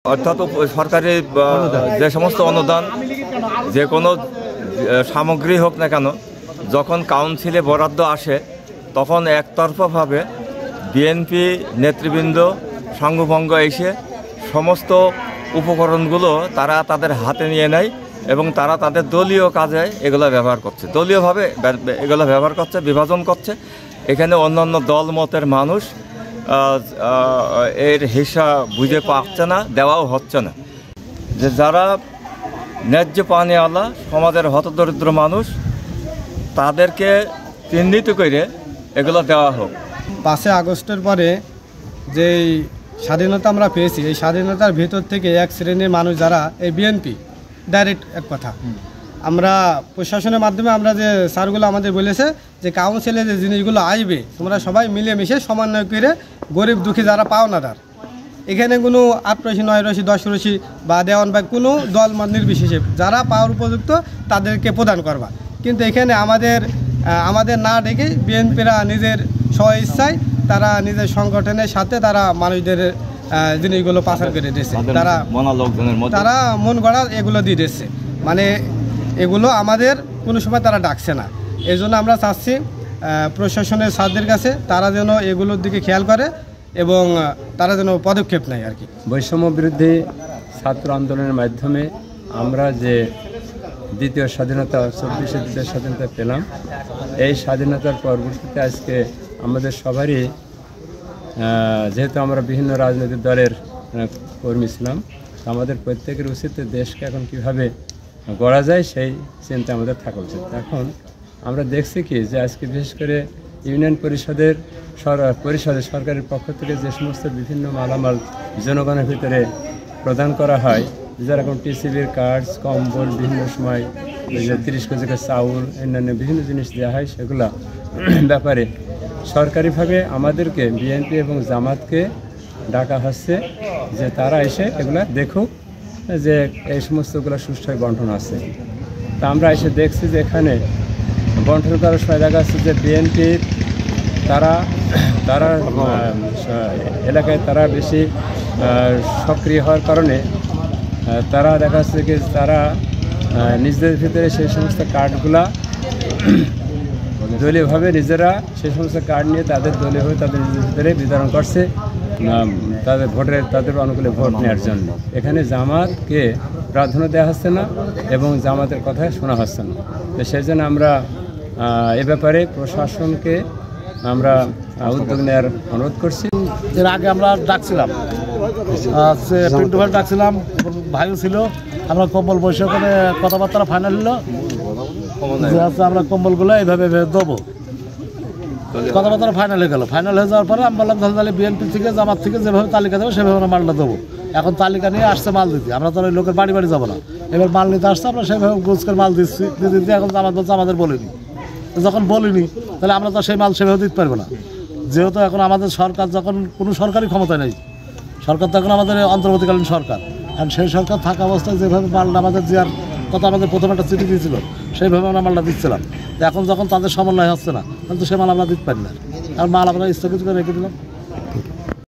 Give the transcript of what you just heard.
অর্থাৎ সরকারি যে সমস্ত অনুদান যে কোনো সামগ্রী হোক না কেন, যখন কাউন্সিলে বরাদ্দ আসে তখন একতরফাভাবে বিএনপি নেতৃবৃন্দ সংঘভঙ্গ এসে সমস্ত উপকরণগুলো তারা তাদের হাতে নিয়ে নেয় এবং তারা তাদের দলীয় কাজে এগুলো ব্যবহার করছে, দলীয়ভাবে এগুলো ব্যবহার করছে, বিভাজন করছে। এখানে অন্যান্য দলমতের মানুষ এর হিসাব বুঝে পাচ্ছে না, দেওয়াও হচ্ছে না। যে যারা ন্যায্য পানিওয়ালা সমাজের হতদরিদ্র মানুষ তাদেরকে চিহ্নিত করে এগুলো দেওয়া হোক। 5 আগস্টের পরে যেই স্বাধীনতা আমরা পেয়েছি, এই স্বাধীনতার ভিতর থেকে এক শ্রেণীর মানুষ যারা এই বিএনপি ডাইরেক্ট এক কথা, আমরা প্রশাসনের মাধ্যমে আমরা যে স্যারগুলো আমাদের বলেছে যে কাউন্সিলে যে জিনিসগুলো আসবে তোমরা সবাই মিলেমিশে সমন্বয় করে গরিব দুঃখী যারা পাওনাদার, এখানে কোনো 8 রশি 9 রশি 10 রশি বা দেওয়ান বা কোনো দল নির্বিশেষে যারা পাওয়ার উপযুক্ত তাদেরকে প্রদান করবা। কিন্তু এখানে আমাদের না ডেকে বিএনপিরা নিজের স্বইচ্ছায় তারা নিজের সংগঠনের সাথে তারা মানুষদের জিনিসগুলো পাচার করে দিচ্ছে, তারা মন গড়া এগুলো দিয়ে দিচ্ছে। মানে এগুলো আমাদের কোনো সময় তারা ডাকছে না। এই জন্য আমরা চাচ্ছি প্রশাসনের স্যারদের কাছে তারা যেন এগুলোর দিকে খেয়াল করে এবং তারা যেন পদক্ষেপ নেয় আর কি। বৈষম্য বিরোধী ছাত্র আন্দোলনের মাধ্যমে আমরা যে দ্বিতীয় স্বাধীনতা 24শে দ্বিতীয় স্বাধীনতা পেলাম, এই স্বাধীনতার পরবর্তীতে আজকে আমাদের সবারই, যেহেতু আমরা বিভিন্ন রাজনৈতিক দলের কর্মী ছিলাম, আমাদের প্রত্যেকের উচিত দেশকে এখন কীভাবে গড়া যায় সেই চিন্তা আমাদের থাকা উচিত। এখন আমরা দেখছি কি যে আজকে বিশেষ করে ইউনিয়ন পরিষদের সরকারের পক্ষ থেকে যে সমস্ত বিভিন্ন মালামাল জনগণের ভিতরে প্রদান করা হয়, যেরকম টিসিবির কার্ড, কম্বল, বিভিন্ন সময় 30 কেজি চাউল, অন্যান্য বিভিন্ন জিনিস দেওয়া হয়, সেগুলো ব্যাপারে সরকারিভাবে আমাদেরকে বিএনপি এবং জামাতকে ডাকা হচ্ছে যে তারা এসে এগুলা দেখুক যে এই সমস্তগুলো সুষ্ঠুভাবে বন্টন আছে। তা আমরা এসে দেখছি যে এখানে বন্টন করার সময় দেখা যাচ্ছে যে বিএনপির তারা এলাকায় তারা বেশি সক্রিয় হওয়ার কারণে তারা দেখা যাচ্ছে কি তারা নিজেদের ভিতরে সেই সমস্ত কার্ডগুলা দলীয়ভাবে নিজেরা সেই সমস্ত কার্ড নিয়ে তাদের দলীয়ভাবে তাদের নিজেদের ভিতরে বিতরণ করছে তাদের অনুকূলে ভোট নেওয়ার জন্য। এখানে জামাতকে প্রাধান্য দেওয়া হচ্ছে না এবং জামাতের কথা শোনা হচ্ছে না। তো সেই জন্য আমরা এ ব্যাপারে প্রশাসনকে আমরা উদ্যোগ নেওয়ার অনুরোধ করছি। এর আগে আমরা ডাকছিলাম, পিন্টু ভাই ডাকছিলাম, ভাইও ছিল, আমরা কম্বল বসে ওখানে কথাবার্তা ফাইনাল হলো যে আমরা কম্বলগুলো এইভাবে দেবো, কথাবার্তা ফাইনাল হয়ে গেল। ফাইনাল হয়ে যাওয়ার পরে আমি বললাম তাহলে বিএনপি থেকে জামাত থেকে যেভাবে তালিকা দেবো সেভাবে আমরা মালটা দেবো। এখন তালিকা নিয়ে আসছে মাল দিতে, আমরা তো ওই লোকের বাড়ি বাড়ি যাবো না, এবার মাল নিতে আসছে, আমরা সেভাবে গোছ করে মাল দিচ্ছি দিতে। এখন জামাত বলছে আমাদের বলিনি, যখন বলিনি তাহলে আমরা তো সেই মাল সেভাবে দিতে পারবো না, যেহেতু এখন আমাদের সরকার যখন কোনো সরকারি ক্ষমতায় নেই, সরকার তো এখন আমাদের অন্তর্বর্তীকালীন সরকার, কারণ সেই সরকার থাকা অবস্থায় যেভাবে মালটা আমাদের দেওয়ার কথা আমাদের প্রথমে একটা চিঠি দিয়েছিল সেইভাবে আমরা মালটা দিচ্ছিলাম। এখন যখন তাদের সমন্বয় হচ্ছে না তখন তো সে মাল আমরা দিতে পারি না, কারণ মাল আমরা স্থগিত করে রেখে দিলাম।